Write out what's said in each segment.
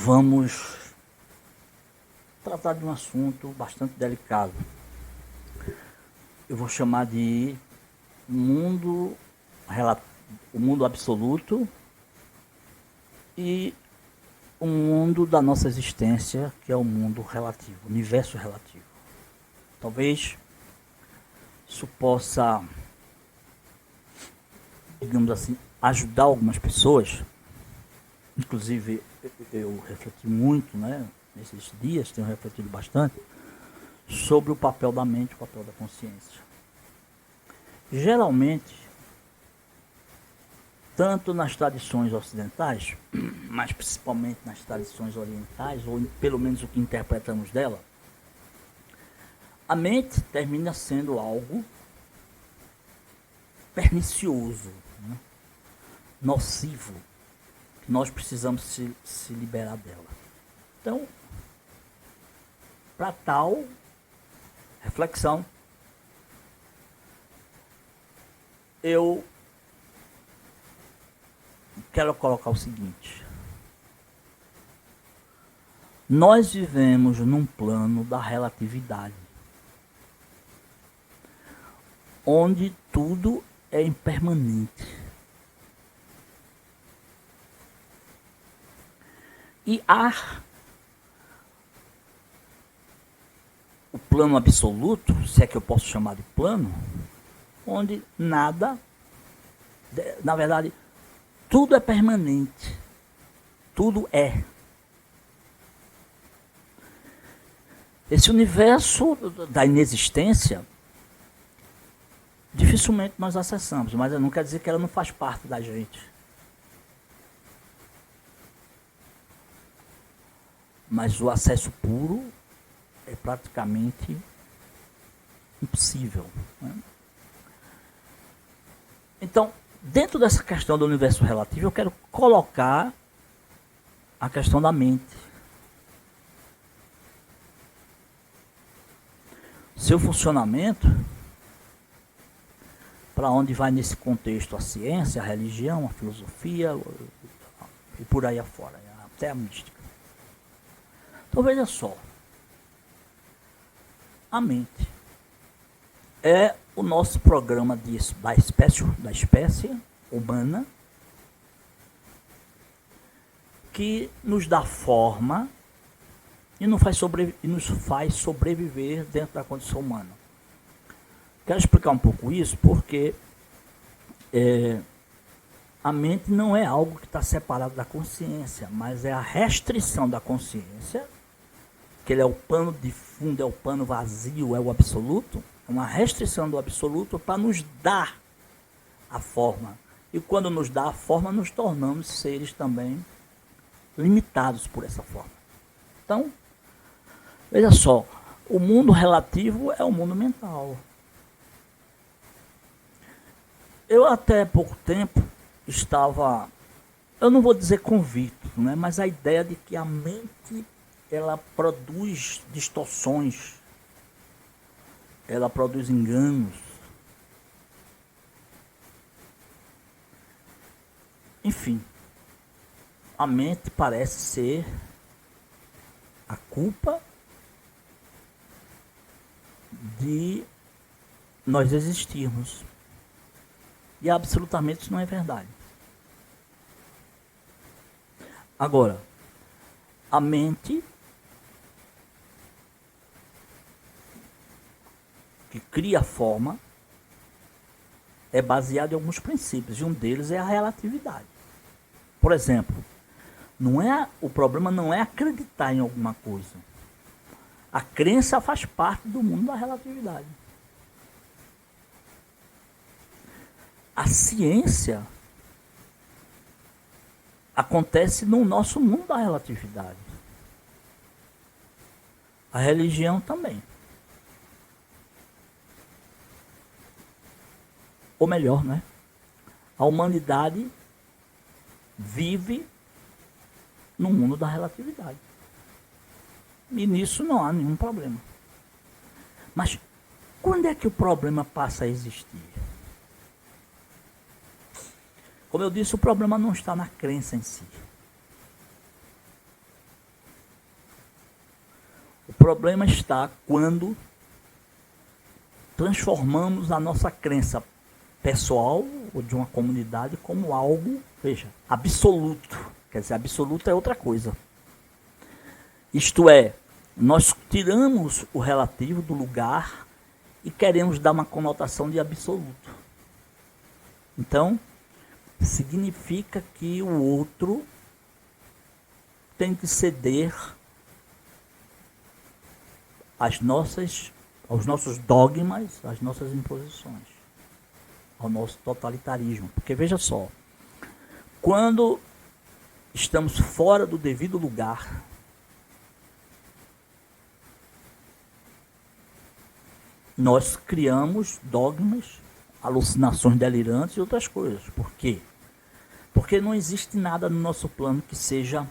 vamos tratar de um assunto bastante delicado. Eu vou chamar de o mundo absoluto e o mundo da nossa existência, que é o mundo relativo, o universo relativo. Talvez isso possa, digamos assim, ajudar algumas pessoas. Inclusive, eu refleti muito, nesses dias, tenho refletido bastante, sobre o papel da mente, o papel da consciência. Geralmente, tanto nas tradições ocidentais, mas principalmente nas tradições orientais, ou pelo menos o que interpretamos dela, a mente termina sendo algo pernicioso, nocivo, que nós precisamos se liberar dela. Então, para tal reflexão, eu quero colocar o seguinte: nós vivemos num plano da relatividade, onde tudo é impermanente. E há o plano absoluto, se é que eu posso chamar de plano, onde nada, na verdade, tudo é permanente. Tudo é. Esse universo da inexistência, dificilmente nós acessamos, mas não quer dizer que ela não faz parte da gente. Mas o acesso puro é praticamente impossível. Então, dentro dessa questão do universo relativo, eu quero colocar a questão da mente. Seu funcionamento, para onde vai nesse contexto a ciência, a religião, a filosofia e por aí afora, até a mística. Então veja só, a mente é o nosso programa da espécie humana, que nos dá forma e nos faz sobreviver dentro da condição humana. Quero explicar um pouco isso porque a mente não é algo que está separado da consciência, mas é a restrição da consciência, que ele é o pano de fundo, é o pano vazio, é o absoluto, é uma restrição do absoluto para nos dar a forma. E quando nos dá a forma, nos tornamos seres também limitados por essa forma. Então, veja só, o mundo relativo é o mundo mental. Eu até pouco tempo estava, eu não vou dizer convicto, mas a ideia de que a mente ela produz distorções, ela produz enganos. Enfim, a mente parece ser a culpa de nós existirmos. E absolutamente isso não é verdade. Agora, a mente que cria a forma é baseada em alguns princípios, e um deles é a relatividade. Por exemplo, o problema não é acreditar em alguma coisa. A crença faz parte do mundo da relatividade. A ciência acontece no nosso mundo da relatividade. A religião também. Ou melhor, a humanidade vive no mundo da relatividade. E nisso não há nenhum problema. Mas quando é que o problema passa a existir? Como eu disse, o problema não está na crença em si. O problema está quando transformamos a nossa crença pessoal ou de uma comunidade como algo, veja, absoluto. Quer dizer, absoluto é outra coisa. Isto é, nós tiramos o relativo do lugar e queremos dar uma conotação de absoluto. Então, significa que o outro tem que ceder aos nossos dogmas, às nossas imposições, ao nosso totalitarismo. Porque veja só, quando estamos fora do devido lugar, nós criamos dogmas, alucinações delirantes e outras coisas. Por quê? Porque não existe nada no nosso plano que seja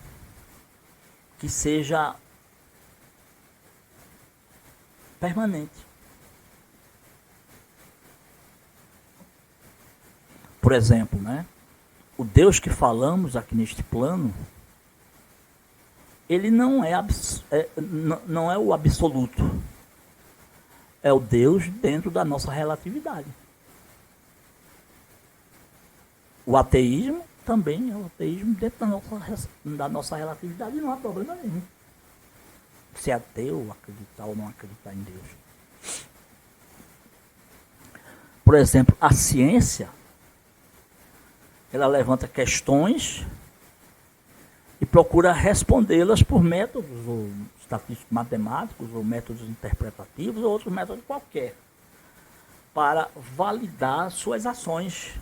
permanente. Por exemplo, né? O Deus que falamos aqui neste plano, ele não é o absoluto. É o Deus dentro da nossa relatividade. O ateísmo também é o ateísmo dentro da nossa relatividade, e não há problema nenhum. Ser ateu, acreditar ou não acreditar em Deus. Por exemplo, a ciência, ela levanta questões e procura respondê-las por métodos ou estatísticos matemáticos, ou métodos interpretativos, ou outros métodos qualquer, para validar suas ações.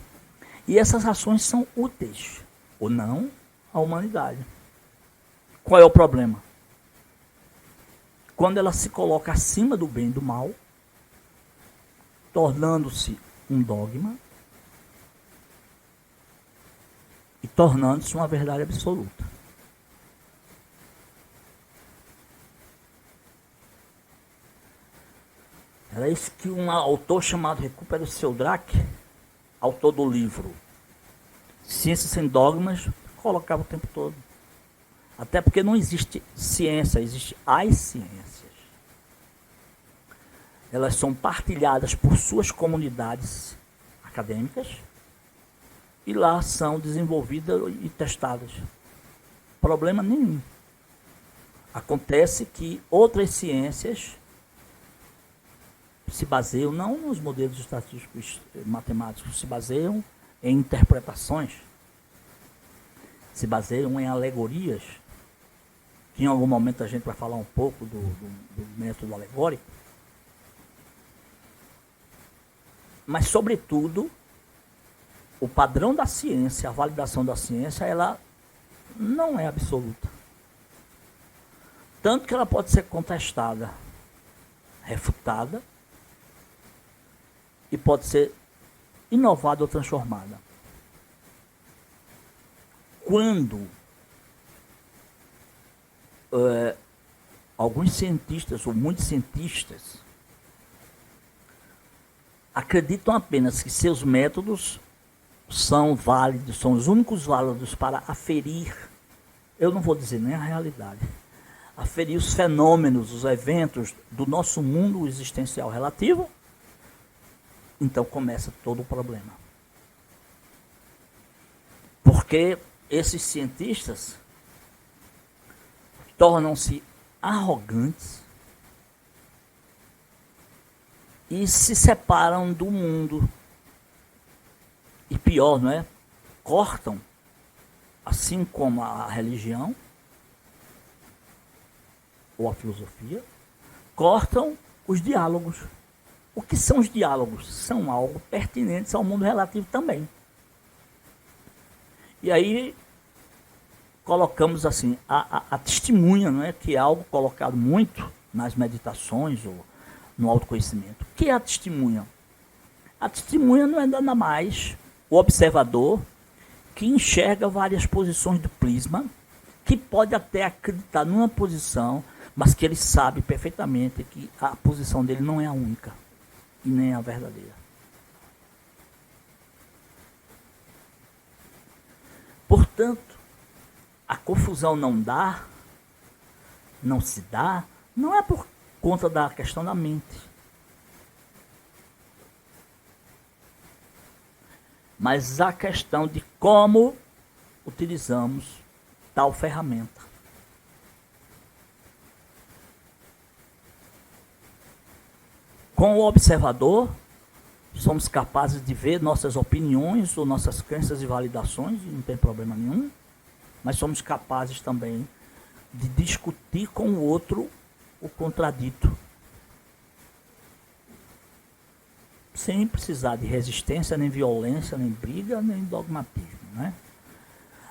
E essas ações são úteis, ou não, à humanidade. Qual é o problema? Quando ela se coloca acima do bem e do mal, tornando-se um dogma e tornando-se uma verdade absoluta. Era isso que um autor chamado Recupero Sheldrake, autor do livro Ciência Sem Dogmas, colocava o tempo todo. Até porque não existe ciência, existe as ciências. Elas são partilhadas por suas comunidades acadêmicas e lá são desenvolvidas e testadas. Problema nenhum. Acontece que outras ciências se baseiam, não nos modelos estatísticos matemáticos, se baseiam em interpretações, se baseiam em alegorias, que em algum momento a gente vai falar um pouco do método alegórico, mas sobretudo o padrão da ciência, a validação da ciência, ela não é absoluta. Tanto que ela pode ser contestada, refutada, e pode ser inovada ou transformada. Quando alguns cientistas, ou muitos cientistas, acreditam apenas que seus métodos são válidos, são os únicos válidos para aferir, eu não vou dizer nem a realidade, aferir os fenômenos, os eventos do nosso mundo existencial relativo, então começa todo o problema. Porque esses cientistas tornam-se arrogantes e se separam do mundo. E pior, não é? Cortam, assim como a religião ou a filosofia, cortam os diálogos. O que são os diálogos? São algo pertinentes ao mundo relativo também. E aí colocamos assim, a testemunha, não é? Que é algo colocado muito nas meditações ou no autoconhecimento. O que é a testemunha? A testemunha não é nada mais o observador que enxerga várias posições do prisma, que pode até acreditar numa posição, mas que ele sabe perfeitamente que a posição dele não é a única e nem a verdadeira. Portanto, a confusão não se dá, Não é por conta da questão da mente, mas a questão de como utilizamos tal ferramenta. Com o observador, somos capazes de ver nossas opiniões ou nossas crenças e validações, e não tem problema nenhum, mas somos capazes também de discutir com o outro o contradito, sem precisar de resistência, nem violência, nem briga, nem dogmatismo, né?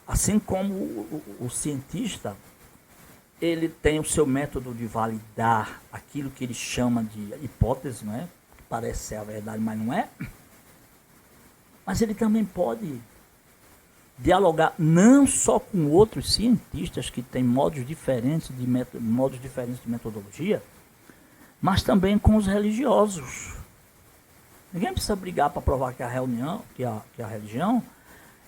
Assim como o cientista, ele tem o seu método de validar aquilo que ele chama de hipótese, não é? Que parece ser a verdade, mas não é. Mas ele também pode dialogar não só com outros cientistas que têm modos diferentes de metodologia, mas também com os religiosos. Ninguém precisa brigar para provar que a religião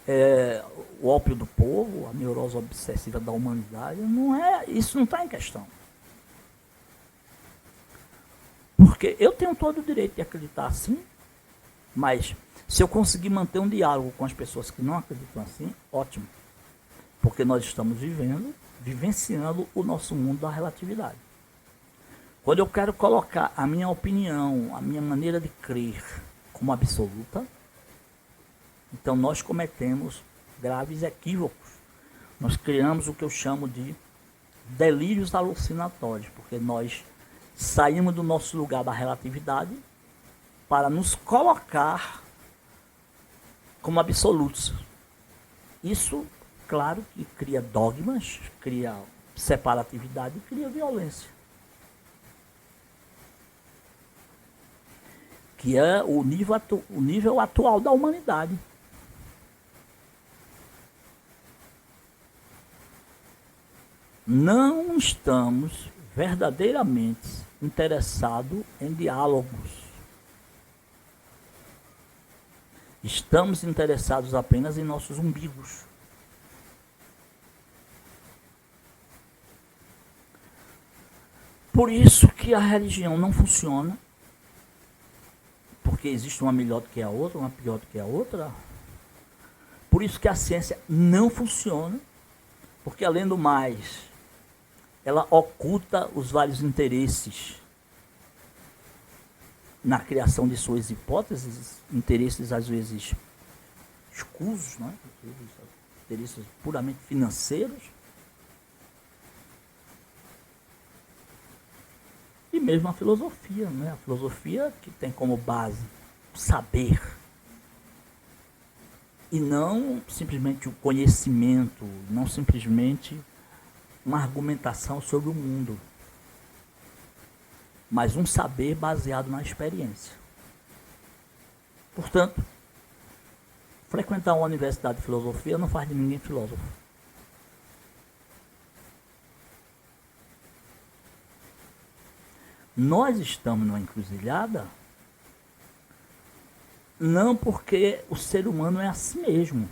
é o ópio do povo, a neurose obsessiva da humanidade. Não é, isso não está em questão. Porque eu tenho todo o direito de acreditar assim, mas se eu conseguir manter um diálogo com as pessoas que não acreditam assim, ótimo. Porque nós estamos vivenciando o nosso mundo da relatividade. Quando eu quero colocar a minha opinião, a minha maneira de crer como absoluta, então nós cometemos graves equívocos. Nós criamos o que eu chamo de delírios alucinatórios, porque nós saímos do nosso lugar da relatividade para nos colocar como absolutos. Isso, claro, que cria dogmas, cria separatividade e cria violência. Que é o nível atual da humanidade. Não estamos verdadeiramente interessados em diálogos. Estamos interessados apenas em nossos umbigos. Por isso que a religião não funciona, porque existe uma melhor do que a outra, uma pior do que a outra. Por isso que a ciência não funciona, porque além do mais, ela oculta os vários interesses na criação de suas hipóteses, interesses às vezes escusos, né? Interesses puramente financeiros. E mesmo a filosofia, né? A filosofia que tem como base o saber e não simplesmente o conhecimento, não simplesmente uma argumentação sobre o mundo, mas um saber baseado na experiência. Portanto, frequentar uma universidade de filosofia não faz de ninguém filósofo. Nós estamos numa encruzilhada não porque o ser humano é assim mesmo,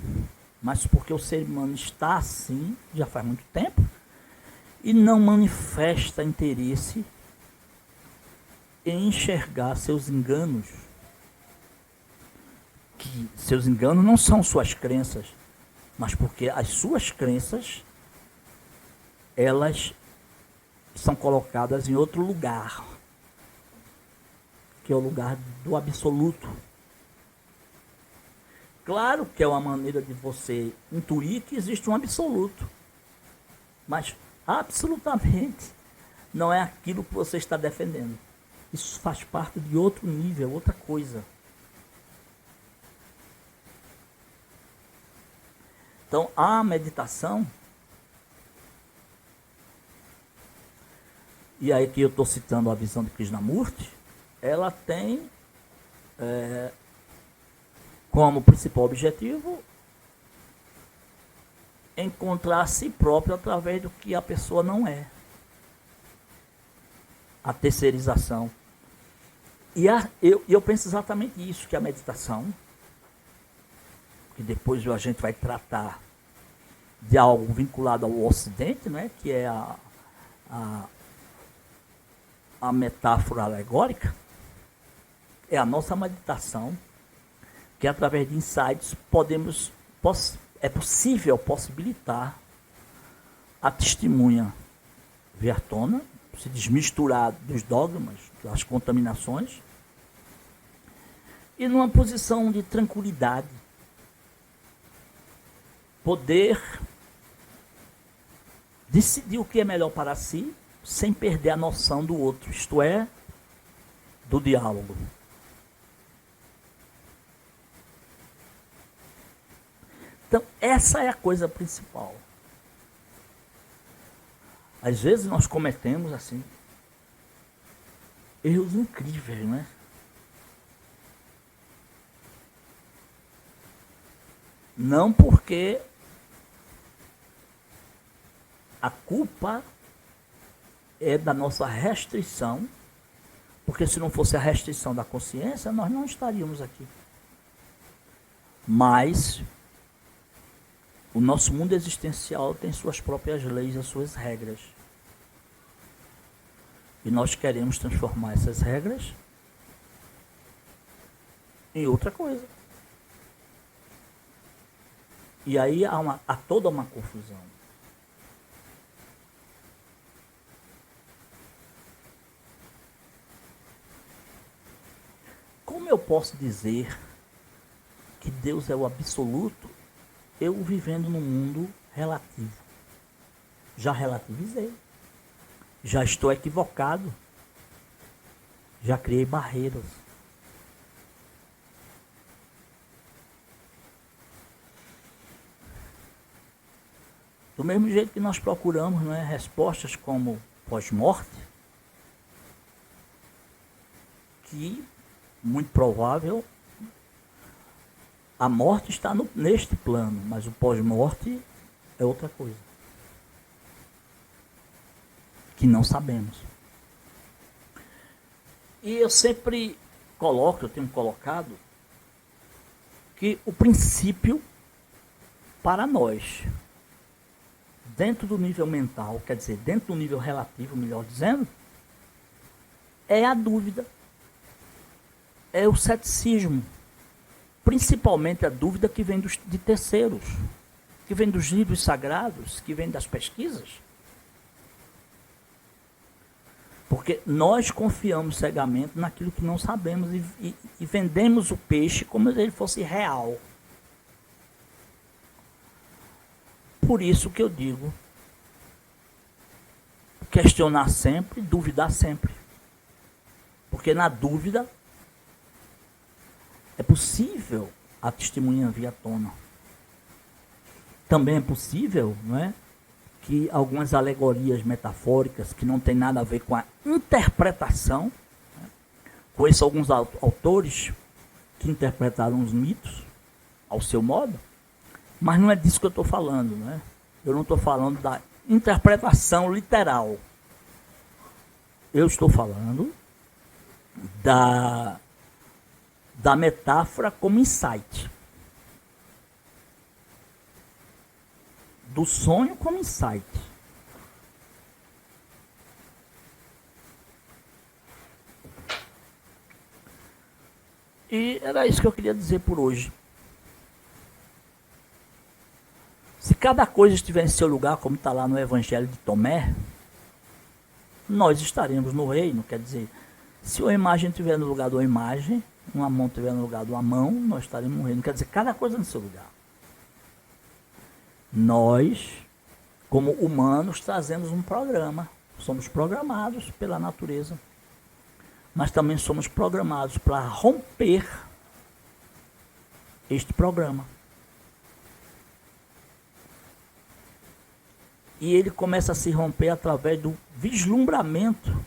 mas porque o ser humano está assim já faz muito tempo e não manifesta interesse em enxergar seus enganos. Que seus enganos não são suas crenças, mas porque as suas crenças, elas são colocadas em outro lugar, que é o lugar do absoluto. Claro que é uma maneira de você intuir que existe um absoluto, mas absolutamente não é aquilo que você está defendendo. Isso faz parte de outro nível, outra coisa. Então, a meditação, e aí que eu estou citando a visão de Krishnamurti, ela tem como principal objetivo encontrar a si próprio através do que a pessoa não é. A terceirização. E eu penso exatamente isso, que a meditação, que depois a gente vai tratar de algo vinculado ao Ocidente, né, que é a metáfora alegórica é a nossa meditação, que através de insights é possível possibilitar a testemunha vir à tona, se desmisturar dos dogmas, das contaminações, e numa posição de tranquilidade, poder decidir o que é melhor para si, sem perder a noção do outro, isto é, do diálogo. Então, essa é a coisa principal. Às vezes nós cometemos, assim, erros incríveis, né? Não porque a culpa é da nossa restrição, porque se não fosse a restrição da consciência, nós não estaríamos aqui. Mas o nosso mundo existencial tem suas próprias leis, as suas regras. E nós queremos transformar essas regras em outra coisa. E aí há toda uma confusão. Como eu posso dizer que Deus é o absoluto, eu vivendo num mundo relativo? Já relativizei. Já estou equivocado. Já criei barreiras. Do mesmo jeito que nós procuramos, não é, respostas como pós-morte, que, muito provável, a morte está neste plano, mas o pós-morte é outra coisa. Que não sabemos. E eu sempre eu tenho colocado, que o princípio para nós, dentro do nível mental, quer dizer, dentro do nível relativo, melhor dizendo, é a dúvida, é o ceticismo, principalmente a dúvida que vem de terceiros, que vem dos livros sagrados, que vem das pesquisas. Porque nós confiamos cegamente naquilo que não sabemos e vendemos o peixe como se ele fosse real. Por isso que eu digo, questionar sempre, duvidar sempre. Porque na dúvida é possível a testemunha vir à tona. Também é possível, não é, que algumas alegorias metafóricas que não tem nada a ver com a interpretação, né? Conheço alguns autores que interpretaram os mitos ao seu modo, mas não é disso que eu estou falando, né? Eu não estou falando da interpretação literal. Eu estou falando da metáfora como insight. Do sonho como insight. E era isso que eu queria dizer por hoje. Se cada coisa estiver em seu lugar, como está lá no Evangelho de Tomé, nós estaremos no reino. Quer dizer, se uma imagem estiver no lugar de uma imagem, uma mão estiver no lugar de uma mão, nós estaremos no reino. Quer dizer, cada coisa no seu lugar. Nós, como humanos, trazemos um programa. Somos programados pela natureza. Mas também somos programados para romper este programa. E ele começa a se romper através do vislumbramento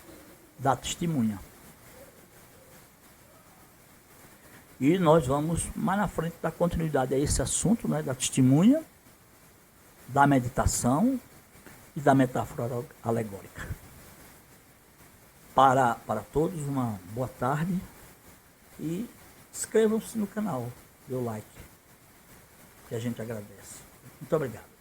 da testemunha. E nós vamos mais na frente dar continuidade a esse assunto, né, da testemunha, da meditação e da metáfora alegórica. Para todos, uma boa tarde e inscrevam-se no canal, dê o like, que a gente agradece. Muito obrigado.